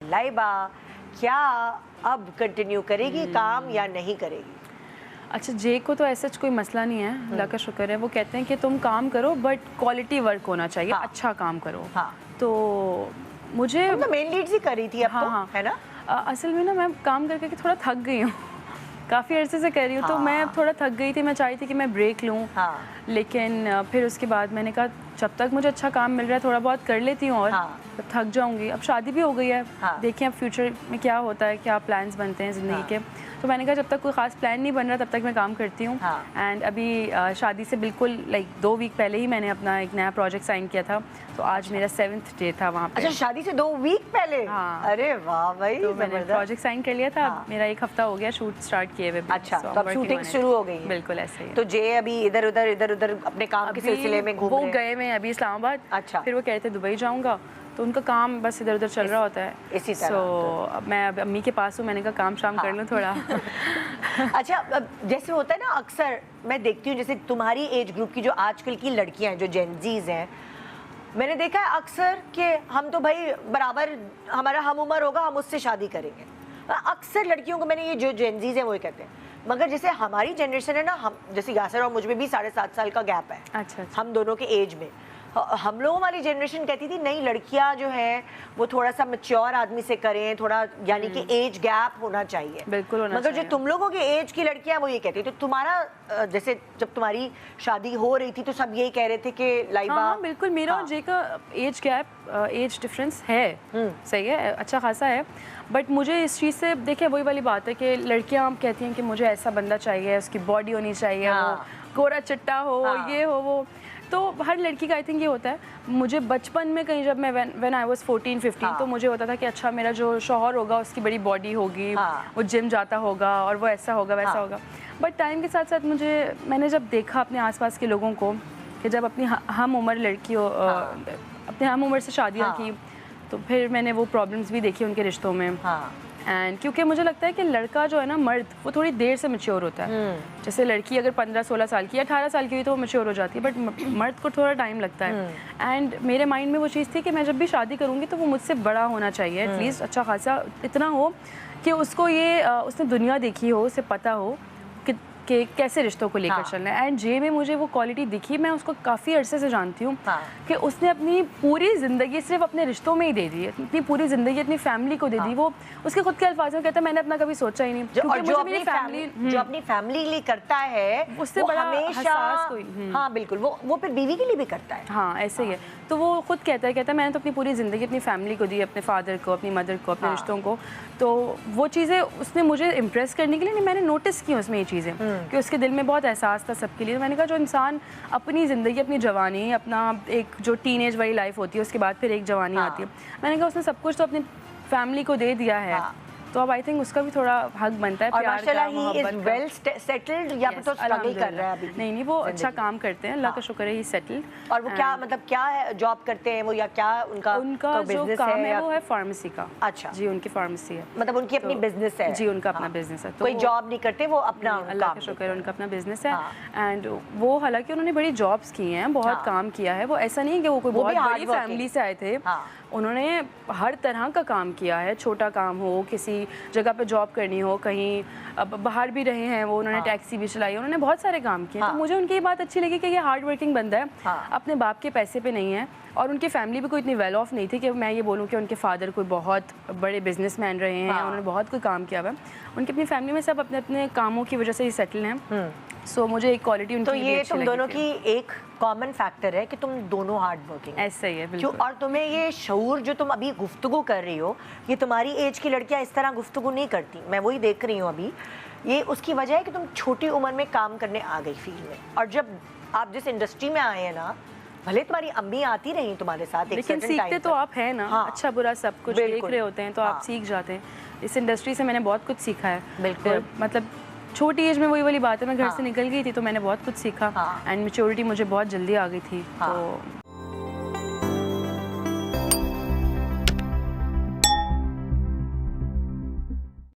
लाइबा क्या अब कंटिन्यू करेगी काम या नहीं करेगी? अच्छा, जे को तो ऐसा कोई मसला नहीं है, अल्लाह का शुक्र है। वो कहते हैं कि तुम काम करो बट क्वालिटी वर्क होना चाहिए। हाँ। अच्छा काम करो। हाँ। तो मुझे तो मेन लीड्स ही कर रही थी अब। हाँ, तो हाँ। है ना, असल में ना मैं काम करके थोड़ा थक गई हूँ। काफ़ी अरसे से कर रही हूँ। हाँ। तो मैं थोड़ा थक गई थी, मैं चाहती थी कि मैं ब्रेक लूँ। हाँ। लेकिन फिर उसके बाद मैंने कहा जब तक मुझे अच्छा काम मिल रहा है थोड़ा बहुत कर लेती हूँ और हाँ। थक जाऊँगी। अब शादी भी हो गई है। हाँ। देखिए अब फ्यूचर में क्या होता है, क्या प्लान्स बनते हैं ज़िंदगी के। तो मैंने कहा जब तक कोई ख़ास प्लान नहीं बन रहा तब तक मैं काम करती हूँ। एंड अभी शादी से बिल्कुल 2 वीक पहले ही मैंने अपना एक नया प्रोजेक्ट साइन किया था। तो आज मेरा 7th डे था वहाँ पे। अच्छा, शादी से 2 वीक पहले? हाँ। अरे वाह भाई, तो मैंने प्रोजेक्ट साइन कर लिया था। हाँ। मेरा 1 हफ्ता हो गया शूट स्टार्ट किए हुए। अच्छा, तो अब शूटिंग शुरू हो गई है? बिल्कुल ऐसे ही। तो जे अभी इधर उधर अपने काम के सिलसिले में घूम रहे हैं? वो गए हुए अभी इस्लामाबाद। अच्छा। फिर वो कहते दुबई जाऊँगा, तो उनका काम बस इधर उधर चल रहा होता है इसी तरह। तो मैं अब अम्मी के पास हूँ, मैंने कहा काम शाम कर लूँ थोड़ा। अच्छा, जैसे होता है ना, अक्सर मैं देखती हूँ जैसे तुम्हारी एज ग्रुप की जो आजकल की लड़कियां हैं जो जेनजीज हैं, मैंने देखा है अक्सर कि हम तो भाई बराबर हमारा हम उम्र होगा हम उससे शादी करेंगे। अक्सर लड़कियों को मैंने ये जो जेनजीज हैं वो ही कहते हैं। मगर जैसे हमारी जनरेशन है ना, हम जैसे यासर और मुझ में भी 7.5 साल का गैप है। अच्छा। हम दोनों के एज में हम लोगों वाली जनरेशन कहती थी नहीं, लड़कियां जो है वो थोड़ा सा मैच्योर आदमी से करें, थोड़ा यानी कि एज गैप होना चाहिए। बिल्कुल होना मगर चाहिए। जो तुम लोगों के एज की लड़कियां वो ये कहती, तो तुम्हारा जैसे जब तुम्हारी शादी हो रही थी तो सब यही कह रहे थे कि लाइबा। हाँ, बिल्कुल मेरा और जे का एज गैप, एज डिफरेंस है, सही है, अच्छा खासा है। बट मुझे इस चीज़ से देखिए वही वाली बात है कि लड़कियां कहती हैं कि मुझे ऐसा बंदा चाहिए, उसकी बॉडी होनी चाहिए, वो गोरा चिट्टा हो, ये हो वो। तो हर लड़की का आई थिंक ये होता है। मुझे बचपन में कहीं जब मैं व्हेन आई वाज 14-15 तो मुझे होता था कि अच्छा मेरा जो शौहर होगा उसकी बड़ी बॉडी होगी, वो जिम जाता होगा और वो ऐसा होगा वैसा होगा। बट टाइम के साथ साथ मैंने जब देखा अपने आसपास के लोगों को कि जब अपनी हम उम्र लड़कियों अपने हम उम्र से शादियाँ की, तो फिर मैंने वो प्रॉब्लम्स भी देखी उनके रिश्तों में। एंड क्योंकि मुझे लगता है कि लड़का जो है ना, मर्द, वो थोड़ी देर से मैच्योर होता है। जैसे लड़की अगर 15-16 साल की या 18 साल की हुई तो वो मैच्योर हो जाती है, बट मर्द को थोड़ा टाइम लगता है। एंड मेरे माइंड में वो चीज़ थी कि मैं जब भी शादी करूँगी तो वो मुझसे बड़ा होना चाहिए, एटलीस्ट अच्छा खासा इतना हो कि उसको ये उसने दुनिया देखी हो, उसे पता हो कि कैसे रिश्तों को लेकर चलना है। एंड जे में मुझे वो क्वालिटी दिखी। मैं उसको काफ़ी अरसे से जानती हूँ कि उसने अपनी पूरी ज़िंदगी सिर्फ अपने रिश्तों में ही दे दी है, अपनी पूरी ज़िंदगी अपनी फैमिली को दे दी। वो उसके खुद के अल्फाज में कहता है मैंने अपना कभी सोचा ही नहीं। और जो अपनी फैमिली जो अपनी फैमिली के लिए करता है उससे बड़ा हमेशा। हाँ बिल्कुल, वो फिर बीवी के लिए भी करता है। हाँ ऐसे ही है। तो वो खुद कहता है मैंने तो अपनी पूरी ज़िंदगी अपनी फैमिली को दी, अपने फादर को, अपनी मदर को, अपने रिश्तों को। तो वो चीज़ें उसने मुझे इम्प्रेस करने के लिए मैंने नोटिस की उसमें ये चीज़ें कि उसके दिल में बहुत एहसास था सबके लिए। मैंने कहा जो इंसान अपनी ज़िंदगी, अपनी जवानी, अपना एक जो टीनेज वाली लाइफ होती है उसके बाद फिर एक जवानी आती है, मैंने कहा उसने सब कुछ तो अपनी फैमिली को दे दिया है। तो अब आई थिंक उसका भी थोड़ा हक बनता है प्यार का, मोहब्बत का। वेल सेटल्ड या तो स्ट्रगल कर रहा है अभी? नहीं, वो अच्छा काम करते हैं, अल्लाह का शुक्र है, ही सेटल्ड। और वो क्या मतलब क्या है, जॉब करते हैं वो या क्या उनका जो काम है वो है फार्मेसी का। अच्छा जी, उनकी फार्मेसी है, मतलब उनकी अपनी बिजनेस है? जी, उनका अपना बिजनेस है। कोई जॉब नहीं करते वो, अपना अल्लाह का शुक्र है उनका अपना बिजनेस है। एंड वो हालांकि उन्होंने बड़ी जॉब्स की हैं, बहुत काम किया है। वो ऐसा नहीं है कि वो कोई बहुत बड़ी फैमिली से आए थे। उन्होंने हर तरह का काम किया है, छोटा काम हो, किसी जगह पे जॉब करनी हो, कहीं अब बाहर भी रहे हैं वो, उन्होंने टैक्सी भी चलाई, उन्होंने बहुत सारे काम किए। तो मुझे उनकी ये बात अच्छी लगी कि ये हार्ड वर्किंग बंदा है, अपने बाप के पैसे पे नहीं है, और उनकी फैमिली भी कोई इतनी वेल ऑफ नहीं थी कि मैं ये बोलूँ कि उनके फादर कोई बहुत बड़े बिजनेसमैन रहे हैं, उन्होंने बहुत कोई काम किया हुआ है। उनकी अपनी फैमिली में सब अपने अपने कामों की वजह से ही सेटल हैं। सो मुझे एक क्वालिटी उनकी तो ये तुम दोनों की एक कॉमन फैक्टर है कि तुम दोनों हार्ड वर्किंग। ऐसा ही है बिल्कुल। और तुम्हें ये शऊर जो तुम अभी गुफ्तगू कर रही हो, ये तुम्हारी एज की लड़कियां इस तरह गुफ्तगू नहीं करती, मैं वही देख रही हूँ अभी। ये उसकी वजह है कि तुम छोटी उम्र में काम करने आ गई फील्ड में, और जब आप जिस इंडस्ट्री में आए हैं ना, भले तुम्हारी अम्मी आती रही तुम्हारे साथ, लेकिन सीखते तो आप है ना। अच्छा बुरा सब कुछ देख रहे होते हैं तो आप सीख जाते हैं। इस इंडस्ट्री से मैंने बहुत कुछ सीखा है। बिल्कुल, मतलब छोटी एज में वही वाली बात है, मैं घर से निकल गई थी तो मैंने बहुत कुछ सीखा। एंड मैच्योरिटी मुझे बहुत जल्दी आ गई थी। तो